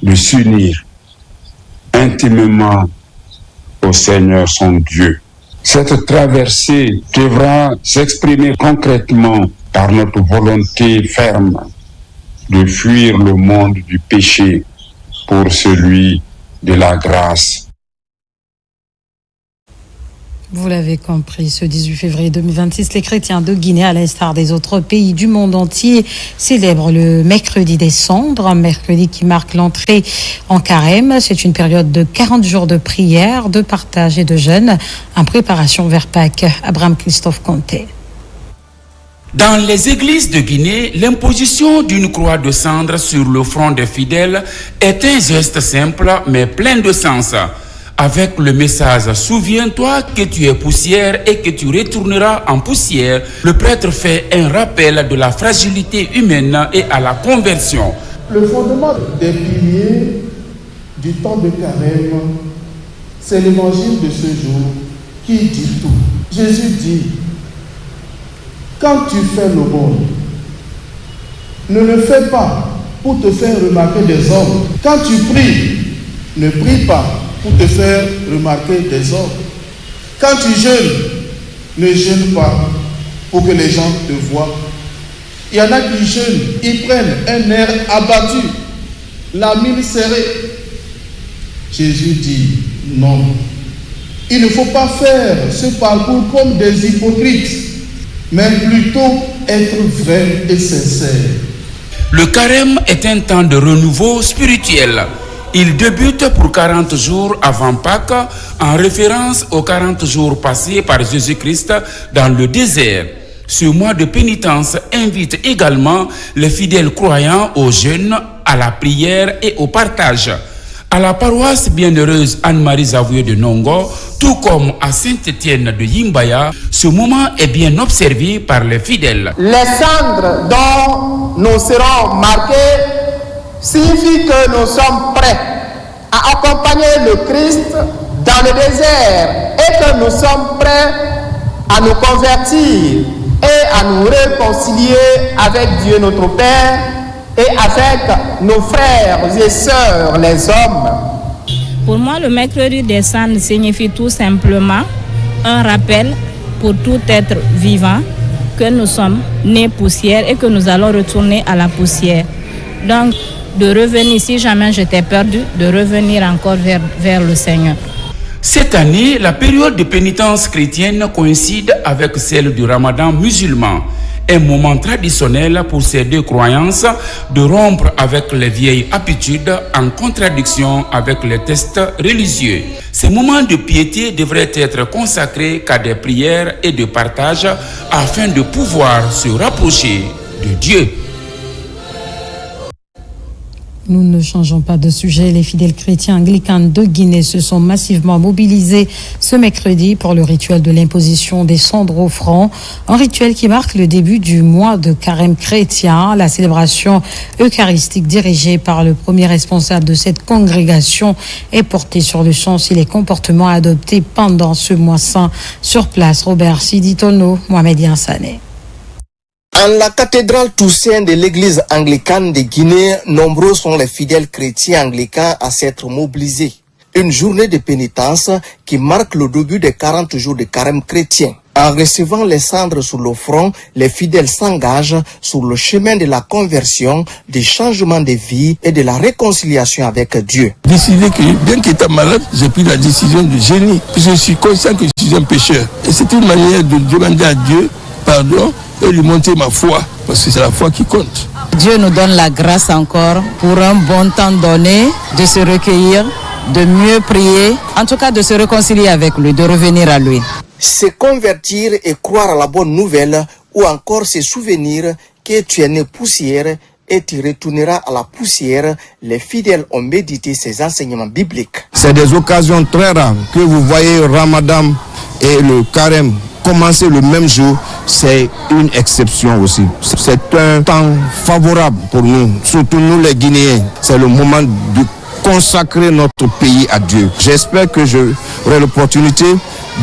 de s'unir intimement au Seigneur son Dieu. Cette traversée devra s'exprimer concrètement par notre volonté ferme de fuir le monde du péché pour celui de la grâce. Vous l'avez compris, ce 18 février 2026, les chrétiens de Guinée, à l'instar des autres pays du monde entier, célèbrent le mercredi des cendres, un mercredi qui marque l'entrée en carême. C'est une période de 40 jours de prière, de partage et de jeûne en préparation vers Pâques. Abraham Christophe Conté. Dans les églises de Guinée, l'imposition d'une croix de cendre sur le front des fidèles est un geste simple mais plein de sens. Avec le message « Souviens-toi que tu es poussière et que tu retourneras en poussière », le prêtre fait un rappel de la fragilité humaine et à la conversion. Le fondement des piliers du temps de carême, c'est l'évangile de ce jour qui dit tout. Jésus dit: quand tu fais le bon, ne le fais pas pour te faire remarquer des hommes. Quand tu pries, ne prie pas pour te faire remarquer des hommes. Quand tu jeûnes, ne jeûne pas pour que les gens te voient. Il y en a qui jeûnent, ils prennent un air abattu, la mine serrée. Jésus dit non. Il ne faut pas faire ce parcours comme des hypocrites, mais plutôt être vrai et sincère. Le carême est un temps de renouveau spirituel. Il débute pour 40 jours avant Pâques, en référence aux 40 jours passés par Jésus-Christ dans le désert. Ce mois de pénitence invite également les fidèles croyants au jeûne, à la prière et au partage. À la paroisse bienheureuse Anne-Marie Zavoué de Nongo, tout comme à Saint-Étienne de Yimbaya, ce moment est bien observé par les fidèles. Les cendres dont nous serons marqués signifient que nous sommes prêts à accompagner le Christ dans le désert et que nous sommes prêts à nous convertir et à nous réconcilier avec Dieu notre Père et avec nos frères et sœurs les hommes. Pour moi, le mercredi des cendres signifie tout simplement un rappel pour tout être vivant que nous sommes nés poussière et que nous allons retourner à la poussière. Donc, de revenir, si jamais j'étais perdu, de revenir encore vers le Seigneur. Cette année, la période de pénitence chrétienne coïncide avec celle du Ramadan musulman. Un moment traditionnel pour ces deux croyances de rompre avec les vieilles habitudes en contradiction avec les textes religieux. Ces moments de piété devraient être consacrés qu'à des prières et de partage afin de pouvoir se rapprocher de Dieu. Nous ne changeons pas de sujet. Les fidèles chrétiens anglicans de Guinée se sont massivement mobilisés ce mercredi pour le rituel de l'imposition des cendres au front. Un rituel qui marque le début du mois de carême chrétien. La célébration eucharistique dirigée par le premier responsable de cette congrégation est portée sur le sens et les comportements adoptés pendant ce mois saint. Sur place, Robert Sidi Tolno, Mohamed Yansane. En la cathédrale Toussaint de l'église anglicane de Guinée, nombreux sont les fidèles chrétiens anglicans à s'être mobilisés. Une journée de pénitence qui marque le début des 40 jours de carême chrétien. En recevant les cendres sur le front, les fidèles s'engagent sur le chemin de la conversion, du changement de vie et de la réconciliation avec Dieu. Décider que, bien qu'étant malade, j'ai pris la décision de jeûner. Je suis conscient que je suis un pécheur. Et c'est une manière de demander à Dieu pardon et lui montrer ma foi, parce que c'est la foi qui compte. Dieu nous donne la grâce encore pour un bon temps donné de se recueillir, de mieux prier, en tout cas de se réconcilier avec lui, de revenir à lui. Se convertir et croire à la bonne nouvelle, ou encore se souvenir que tu es né poussière et tu retourneras à la poussière, les fidèles ont médité ces enseignements bibliques. C'est des occasions très rares que vous voyez Ramadan et le carême commencer le même jour, c'est une exception aussi. C'est un temps favorable pour nous, surtout nous les Guinéens. C'est le moment de consacrer notre pays à Dieu. J'espère que j'aurai l'opportunité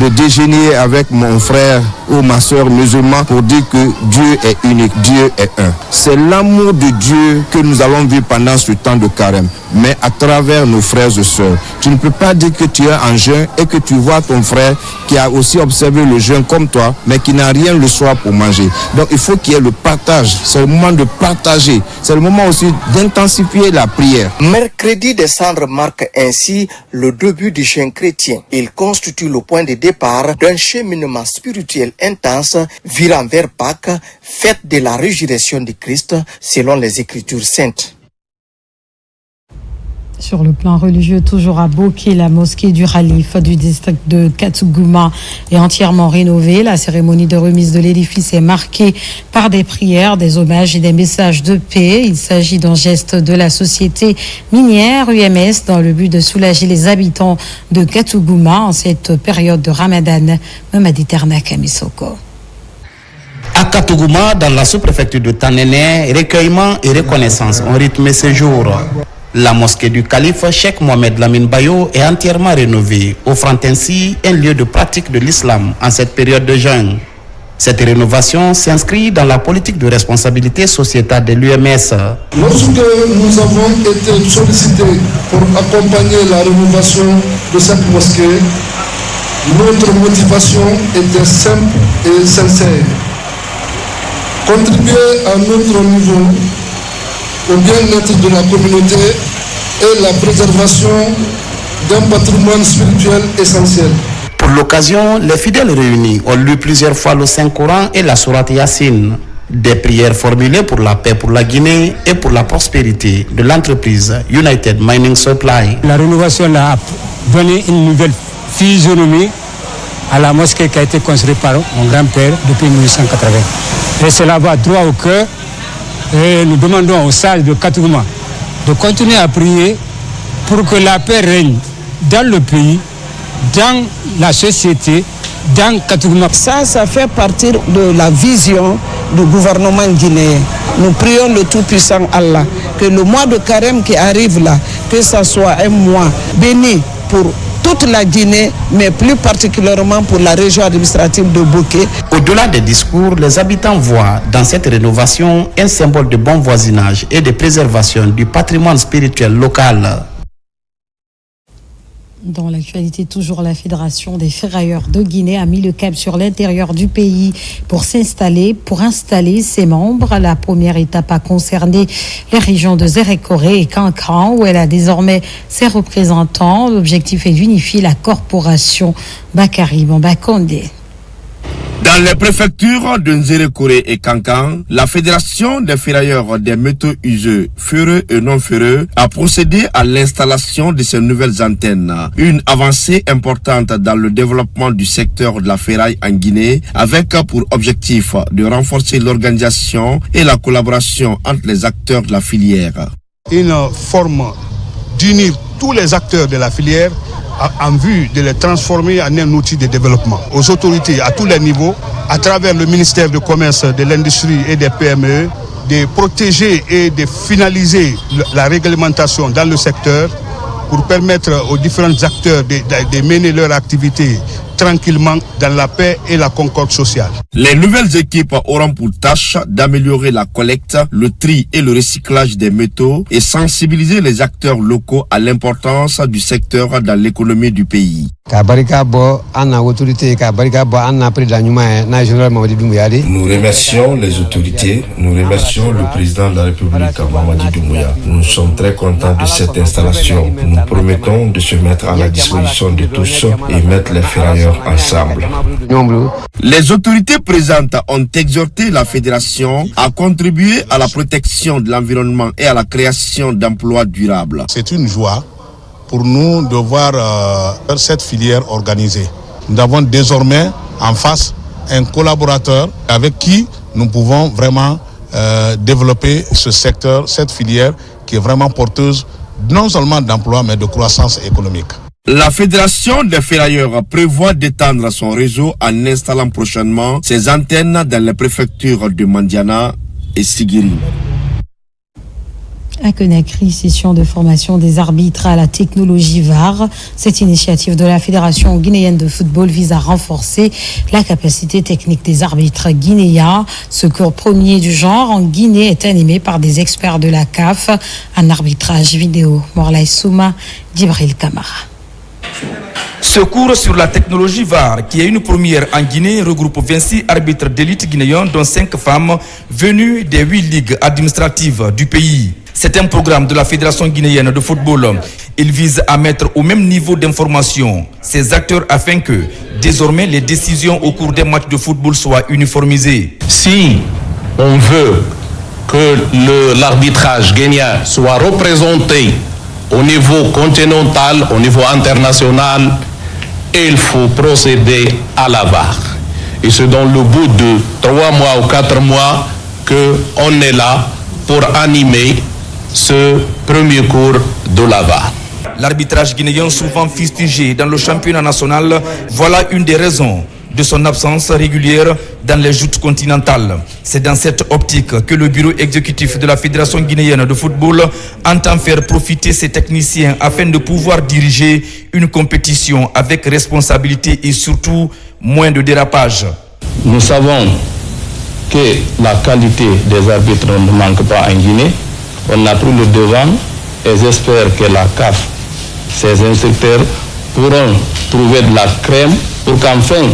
de déjeuner avec mon frère ou ma soeur musulman pour dire que Dieu est unique, Dieu est un. C'est l'amour de Dieu que nous allons vivre pendant ce temps de carême, mais à travers nos frères et sœurs. Tu ne peux pas dire que tu es en jeûne et que tu vois ton frère qui a aussi observé le jeûne comme toi, mais qui n'a rien le soir pour manger. Donc il faut qu'il y ait le partage. C'est le moment de partager. C'est le moment aussi d'intensifier la prière. Mercredi des cendres marque ainsi le début du jeûne chrétien. Il constitue le point de départ d'un cheminement spirituel intense virant vers Pâques, fête de la résurrection du Christ selon les Écritures saintes. Sur le plan religieux, toujours à Boké, la mosquée du Khalif du district de Katougouma est entièrement rénovée. La cérémonie de remise de l'édifice est marquée par des prières, des hommages et des messages de paix. Il s'agit d'un geste de la société minière UMS dans le but de soulager les habitants de Katougouma en cette période de Ramadan. Mamadi Terna Kamisoko. À Katougouma, dans la sous-préfecture de Tanene, recueillement et reconnaissance ont rythmé ce jour. La mosquée du calife Cheikh Mohamed Lamine Bayo est entièrement rénovée, offrant ainsi un lieu de pratique de l'islam en cette période de jeûne. Cette rénovation s'inscrit dans la politique de responsabilité sociétale de l'UMS. Lorsque nous avons été sollicités pour accompagner la rénovation de cette mosquée, notre motivation était simple et sincère. Contribuer à notre niveau au bien-être de la communauté et la préservation d'un patrimoine spirituel essentiel. Pour l'occasion, les fidèles réunis ont lu plusieurs fois le Saint-Coran et la Sourate Yassine. Des prières formulées pour la paix pour la Guinée et pour la prospérité de l'entreprise United Mining Supply. La rénovation a donné une nouvelle physionomie à la mosquée qui a été construite par mon grand-père depuis 1880. Et cela va droit au cœur. Et nous demandons aux sages de Katougouma de continuer à prier pour que la paix règne dans le pays, dans la société, dans Katougouma. Ça fait partie de la vision du gouvernement guinéen. Nous prions le Tout-Puissant Allah que le mois de carême qui arrive là, que ce soit un mois béni pour toute la Guinée, mais plus particulièrement pour la région administrative de Boké. Au-delà des discours, les habitants voient dans cette rénovation un symbole de bon voisinage et de préservation du patrimoine spirituel local. Dans l'actualité, toujours la Fédération des ferrailleurs de Guinée a mis le cap sur l'intérieur du pays pour installer ses membres. La première étape a concerné les régions de Zérékoré et Kankran, où elle a désormais ses représentants. L'objectif est d'unifier la corporation Bakari Bambakondé. Dans les préfectures de Nzérékoré et Kankan, la Fédération des ferrailleurs des métaux useux, ferreux et non ferreux, a procédé à l'installation de ces nouvelles antennes. Une avancée importante dans le développement du secteur de la ferraille en Guinée, avec pour objectif de renforcer l'organisation et la collaboration entre les acteurs de la filière. Une forme d'unir tous les acteurs de la filière en vue de les transformer en un outil de développement. Aux autorités à tous les niveaux, à travers le ministère du Commerce, de l'Industrie et des PME, de protéger et de finaliser la réglementation dans le secteur pour permettre aux différents acteurs de mener leur activité tranquillement dans la paix et la concorde sociale. Les nouvelles équipes auront pour tâche d'améliorer la collecte, le tri et le recyclage des métaux et sensibiliser les acteurs locaux à l'importance du secteur dans l'économie du pays. Nous remercions les autorités, nous remercions le président de la République, Mamadi Doumbouya. Nous sommes très contents de cette installation. Nous promettons de se mettre à la disposition de tous et mettre les ferrailleurs ensemble. Les autorités présentes ont exhorté la fédération à contribuer à la protection de l'environnement et à la création d'emplois durables. C'est une joie pour nous de voir cette filière organisée. Nous avons désormais en face un collaborateur avec qui nous pouvons vraiment développer ce secteur, cette filière qui est vraiment porteuse non seulement d'emplois mais de croissance économique. La Fédération des ferrailleurs prévoit d'étendre son réseau en installant prochainement ses antennes dans les préfectures de Mandiana et Sigiri. À Conakry, session de formation des arbitres à la technologie VAR. Cette initiative de la Fédération guinéenne de football vise à renforcer la capacité technique des arbitres guinéens. Ce cours premier du genre en Guinée est animé par des experts de la CAF en arbitrage vidéo. Morlaï Souma, Djibril Kamara. Ce cours sur la technologie VAR, qui est une première en Guinée, regroupe 26 arbitres d'élite guinéens, dont 5 femmes venues des 8 ligues administratives du pays. C'est un programme de la Fédération guinéenne de football. Il vise à mettre au même niveau d'information ces acteurs afin que, désormais, les décisions au cours des matchs de football soient uniformisées. Si on veut que l'arbitrage guinéen soit représenté au niveau continental, au niveau international, il faut procéder à la VAR. Et c'est dans le bout de 3 mois ou 4 mois qu'on est là pour animer ce premier cours de la VAR. L'arbitrage guinéen, souvent fustigé dans le championnat national, voilà une des raisons de son absence régulière dans les joutes continentales. C'est dans cette optique que le bureau exécutif de la Fédération guinéenne de football entend faire profiter ses techniciens afin de pouvoir diriger une compétition avec responsabilité et surtout moins de dérapage. Nous savons que la qualité des arbitres ne manque pas en Guinée. On a pris le devant et j'espère que la CAF, ses inspecteurs, pourront trouver de la crème pour qu'enfin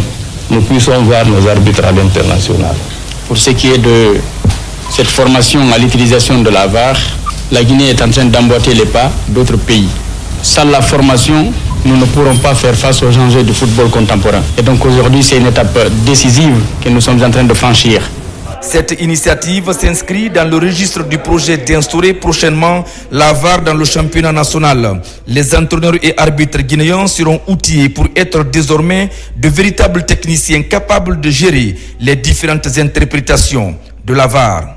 nous puissions voir nos arbitres à l'international. Pour ce qui est de cette formation à l'utilisation de la VAR, la Guinée est en train d'emboîter les pas d'autres pays. Sans la formation, nous ne pourrons pas faire face aux enjeux du football contemporain. Et donc aujourd'hui, c'est une étape décisive que nous sommes en train de franchir. Cette initiative s'inscrit dans le registre du projet d'instaurer prochainement la VAR dans le championnat national. Les entraîneurs et arbitres guinéens seront outillés pour être désormais de véritables techniciens capables de gérer les différentes interprétations de la VAR.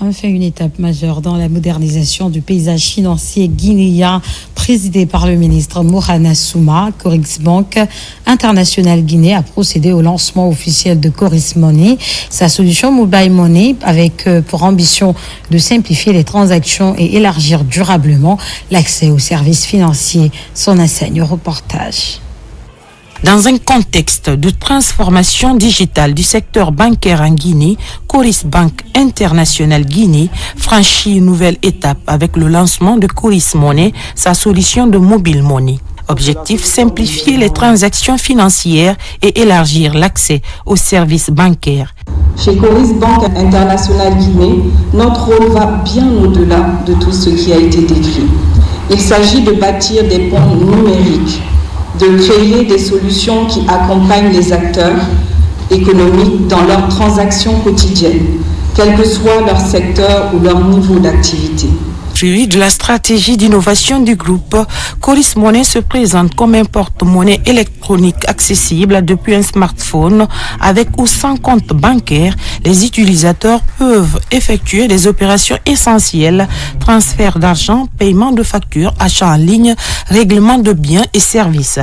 Enfin, une étape majeure dans la modernisation du paysage financier guinéen présidé par le ministre Mohana Souma. Coris Bank International Guinée a procédé au lancement officiel de Coris Money, sa solution Mobile Money avec pour ambition de simplifier les transactions et élargir durablement l'accès aux services financiers. Son enseigne au reportage. Dans un contexte de transformation digitale du secteur bancaire en Guinée, Coris Bank International Guinée franchit une nouvelle étape avec le lancement de Coris Money, sa solution de mobile money. Objectif, simplifier les transactions financières et élargir l'accès aux services bancaires. Chez Coris Bank International Guinée, notre rôle va bien au-delà de tout ce qui a été décrit. Il s'agit de bâtir des ponts numériques, de créer des solutions qui accompagnent les acteurs économiques dans leurs transactions quotidiennes, quel que soit leur secteur ou leur niveau d'activité. Fruit de la stratégie d'innovation du groupe, Coris Money se présente comme un porte-monnaie électronique accessible depuis un smartphone avec ou sans compte bancaire. Les utilisateurs peuvent effectuer des opérations essentielles, transfert d'argent, paiement de factures, achat en ligne, règlement de biens et services.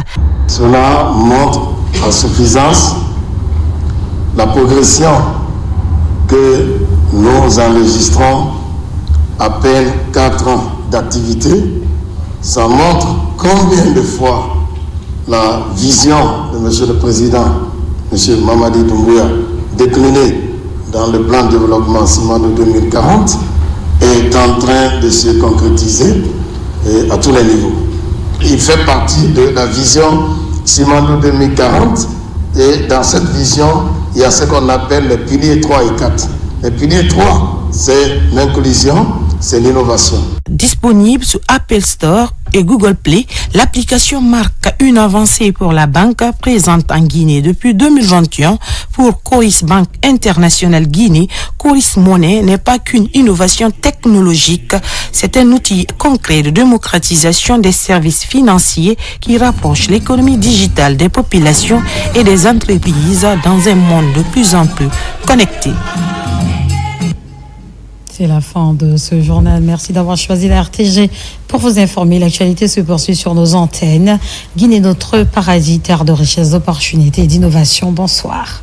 Cela montre en suffisance la progression que nous enregistrons à peine 4 ans d'activité. Ça montre combien de fois la vision de M. le Président, M. Mamadi Doumbouya, déclinée dans le plan de développement Simandou 2040, est en train de se concrétiser à tous les niveaux. Il fait partie de la vision Simandou 2040 et dans cette vision, il y a ce qu'on appelle les piliers 3 et 4. Les piliers 3, c'est l'inclusion, c'est l'innovation. Disponible sur Apple Store et Google Play, l'application marque une avancée pour la banque présente en Guinée depuis 2021. Pour Coris Bank International Guinée, Coris Money n'est pas qu'une innovation technologique, c'est un outil concret de démocratisation des services financiers qui rapproche l'économie digitale des populations et des entreprises dans un monde de plus en plus connecté. C'est la fin de ce journal. Merci d'avoir choisi la RTG pour vous informer. L'actualité se poursuit sur nos antennes. Guinée, notre paradis, terre de richesse, d'opportunités et d'innovation. Bonsoir.